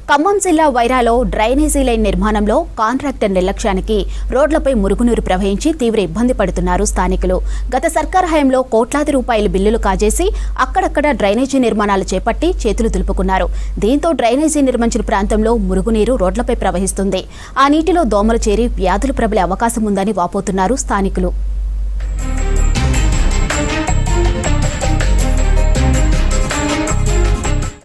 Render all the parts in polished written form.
ఖమ్మం జిల్లా వైరాలో drainage line నిర్మాణంలో contractor నిర్లక్ష్యానికి రోడ్లపై మురుగునీరు ప్రవహించి తీవ్ర ఇబ్బంది పడుతున్నారు స్థానికులు. గత సర్కార్ హయాంలో కోట్లాది రూపాయల బిల్లులు కాజేసి అక్కడక్కడ డ్రైనేజీ నిర్మాణాలు చేపట్టి చేతులు దులుపుకున్నారు. దీంతో డ్రైనేజీ నిర్మించిన ప్రాంతంలో మురుగునీరు రోడ్లపై ప్రవహిస్తుంది. ఆ నీటిలో దోమలు చేరి వ్యాధులు ప్రబలే అవకాశం ఉందని వాపోతున్నారు స్థానికులు.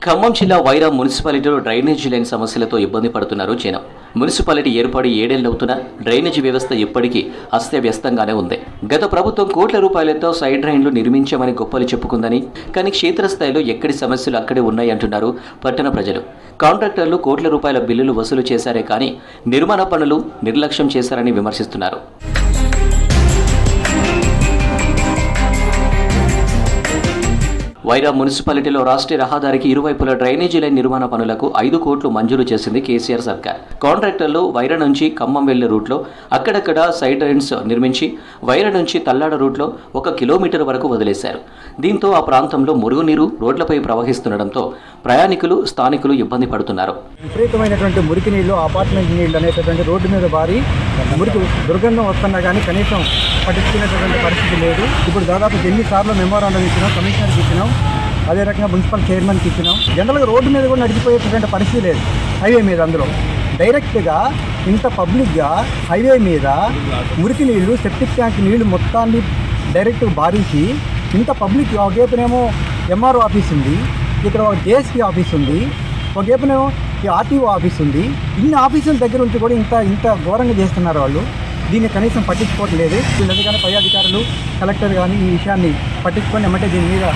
ఖమ్మం జిల్లా వైరా మున్సిపాలిటీలో డ్రైనేజీ లైన్ సమస్యలతో ఇబ్బంది పడుతున్నారు జనం. మున్సిపాలిటీ ఏర్పడి 7 ఏళ్లవుతున్నా డ్రైనేజీ వ్యవస్థ ఇప్పటికీ అస్తవ్యస్తంగానే ఉంది. గత ప్రభుత్వం కోట్ల రూపాయలతో సైడ్ డ్రైన్లు నిర్మించామని గొప్పలు చెప్పుకుందని, కానీ క్షేత్రస్థాయిలో ఎక్కడి సమస్యలు అక్కడే ఉన్నాయంటున్నారు పట్టణ ప్రజలు. కాంట్రాక్టర్లు కోట్ల రూపాయల బిల్లులు వసూలు చేశారే కానీ నిర్మాణ పనులు నిర్లక్ష్యం చేశారని విమర్శిస్తున్నారు. వైరా మున్సిపాలిటీలో రాష్ట్రీయ రహదారికి ఇరువైపుల డ్రైనేజీ లైన్ నిర్మాణ పనులకు 5 కోట్లు మంజూరు చేసింది కేసీఆర్ సర్కార్. కాంట్రాక్టర్లు వైరా నుంచి ఖమ్మం వెళ్లే రూట్లో అక్కడక్కడ సైడ్ డ్రైన్స్ నిర్మించి వైరా నుంచి తల్లాడ రూట్లో 1 కిలోమీటర్ వరకు వదిలేశారు. దీంతో ఆ ప్రాంతంలో మురుగునీరు రోడ్లపై ప్రవహిస్తుండటంతో ప్రయాణికులు స్థానికులు ఇబ్బంది పడుతున్నారు. విపరీతమైనటువంటి మురికి నీళ్లు, అపార్ట్మెంట్ నీళ్లు అనేటటువంటి రోడ్డు మీద భారీ మురికి దుర్గంధం వస్తున్నా కానీ కనీసం పట్టించుకునేటటువంటి పరిస్థితి లేదు. ఇప్పుడు దాదాపు ఎన్నిసార్లు మెమోరాండం ఇచ్చినాం, కమిషనర్కి ఇచ్చినాం, అదే రకంగా మున్సిపల్ చైర్మన్కి ఇచ్చినాం. జనరల్గా రోడ్డు మీద కూడా నడిచిపోయేటటువంటి పరిస్థితి లేదు. హైవే మీద అందులో డైరెక్ట్గా ఇంత పబ్లిక్గా హైవే మీద మురికి నీళ్లు, సెప్టిక్ ట్యాంక్ నీళ్లు మొత్తాన్ని డైరెక్ట్ బారించి ఇంత పబ్లిక్ ఒకవైపునేమో ఎంఆర్ఓ ఆఫీస్ ఉంది, ఇక్కడ ఒక జేఎస్పీ ఆఫీస్ ఉంది, ఒకవైపునేమో ఈ ఆర్టీఓ ఆఫీస్ ఉంది. ఇన్ని ఆఫీసుల దగ్గర నుంచి కూడా ఇంత ఘోరంగా చేస్తున్నారు వాళ్ళు. దీన్ని కనీసం పట్టించుకోవట్లేదు. వీళ్ళది కానీ పై అధికారులు, కలెక్టర్ కానీ ఈ విషయాన్ని పట్టించుకొని ఏమంటే దీని మీద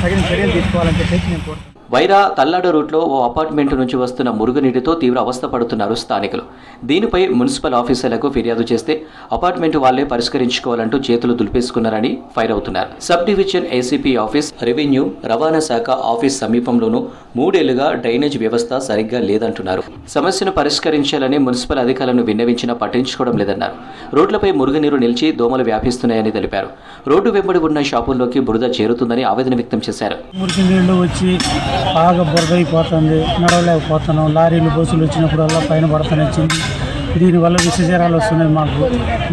తగిన చర్యలు తీసుకోవాలని చెప్పేసి నేను కోరుతున్నాను. వైరా తల్లాడ రూట్లో ఓ అపార్ట్మెంట్ నుంచి వస్తున్న మురుగునీటితో తీవ్ర అవస్థ పడుతున్నారు స్థానికులు. దీనిపై మున్సిపల్ ఆఫీసర్లకు ఫిర్యాదు చేస్తే అపార్ట్మెంట్ వాళ్లే పరిష్కరించుకోవాలంటూ చేతులు దులిపేసుకున్నారని ఫైర్ అవుతున్నారు. Sub division ACP office, revenue, రవాణా శాఖ ఆఫీస్ సమీపంలోనూ 3 ఏళ్లుగా డ్రైనేజ్ వ్యవస్థ సరిగ్గా లేదంటున్నారు. సమస్యను పరిష్కరించాలని మున్సిపల్ అధికారులను విన్నవించినా పట్టించుకోవడం లేదన్నారు. రోడ్లపై మురుగునీరు నిలిచి దోమలు వ్యాపిస్తున్నాయని తెలిపారు. రోడ్డు వెంబడి ఉన్న షాపుల్లోకి బురద చేరుతుందని ఆవేదన వ్యక్తం చేశారు. బాగా బురద అయిపోతుంది, నడవలేకపోతున్నాం. లారీలు, బస్సులు వచ్చినప్పుడల్లా పైన పడుతూనే వచ్చింది. దీనివల్ల విష జ్వరాలు వస్తున్నాయి.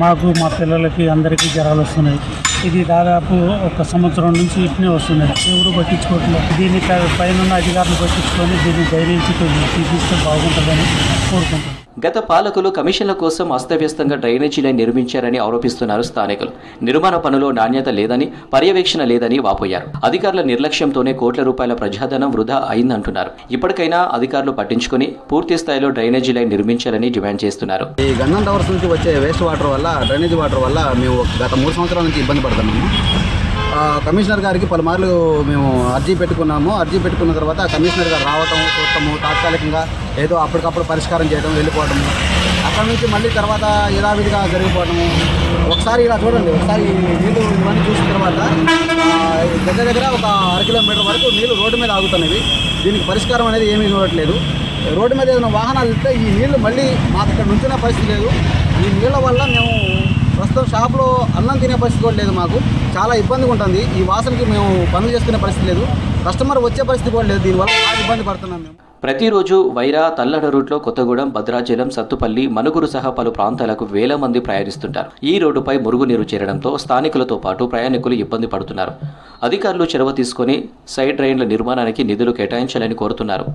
మాకు మా పిల్లలకి అందరికీ జ్వరాలు వస్తున్నాయి. ఇది దాదాపు 1 సంవత్సరం నుంచి ఇట్నే వస్తున్నాయి. ఎవరు పట్టించుకోవట్లేదు. దీన్ని పైన అధికారులు పట్టించుకొని దీన్ని ధైర్యించి తీపిస్తే బాగుంటుందని కోరుకుంటున్నాం. గత పాలకులు కమిషన్ల కోసం అస్తవ్యస్తంగా డ్రైనేజీ లైన్ నిర్మించారని ఆరోపిస్తున్నారు స్థానికులు. నిర్మాణ పనులో నాణ్యత లేదని, పర్యవేక్షణ లేదని వాపోయారు. అధికారుల నిర్లక్ష్యంతోనే కోట్ల రూపాయల ప్రజాధనం వృధా అయిందంటున్నారు. ఇప్పటికైనా అధికారులు పట్టించుకొని పూర్తి స్థాయిలో డ్రైనేజీ లైన్ నిర్మించాలని డిమాండ్ చేస్తున్నారు. ఈ గంధం టవర్స్ నుంచి వచ్చే వేస్ట్ వాటర్ వల్ల, డ్రైనేజ్ వాటర్ వల్ల మేము గత 3 సంవత్సరాల నుంచి ఇబ్బంది పడుతున్నాము. కమిషనర్ గారికి పలుమార్లు మేము అర్జీ పెట్టుకున్నాము. అర్జీ పెట్టుకున్న తర్వాత కమిషనర్ గారు రావటము, చూడటము, తాత్కాలికంగా ఏదో అప్పటికప్పుడు పరిష్కారం చేయడం, వెళ్ళిపోవడము, అక్కడ నుంచి మళ్ళీ తర్వాత యథావిధిగా జరిగిపోవడము. ఒకసారి ఇలా చూడండి, ఒకసారి నీళ్ళు ఇవన్నీ చూసిన తర్వాత దగ్గర ఒక 1/2 కిలోమీటర్ వరకు నీళ్ళు రోడ్డు మీద ఆగుతున్నవి. దీనికి పరిష్కారం అనేది ఏమీ చూడట్లేదు. రోడ్డు మీద ఏదైనా వాహనాలు వెళ్తే ఈ నీళ్లు మళ్ళీ మాకు ఇక్కడ నుంచిన పరిస్థితి లేదు. ఈ నీళ్ళ వల్ల మేము ప్రస్తుతం షాప్లో అన్నం తినే పరిస్థితి కూడా లేదు. మాకు చాలా ఇబ్బందిగా ఉంటుంది. ఈ వాసనకి మేము పనులు చేసుకునే పరిస్థితి లేదు. కస్టమర్ వచ్చే పరిస్థితి కూడా లేదు. దీనివల్ల చాలా ఇబ్బంది పడుతున్నాం మేము. ప్రతిరోజు వైరా తల్లడ రూట్లో కొత్తగూడెం, భద్రాచలం, సత్తుపల్లి, మనుగురు సహా పలు ప్రాంతాలకు వేల మంది ప్రయాణిస్తుంటారు. ఈ రోడ్డుపై మురుగునీరు చేరడంతో స్థానికులతో పాటు ప్రయాణికులు ఇబ్బంది పడుతున్నారు. అధికారులు చొరవ తీసుకొని సైడ్ డ్రైన్ల నిర్మాణానికి నిధులు కేటాయించాలని కోరుతున్నారు.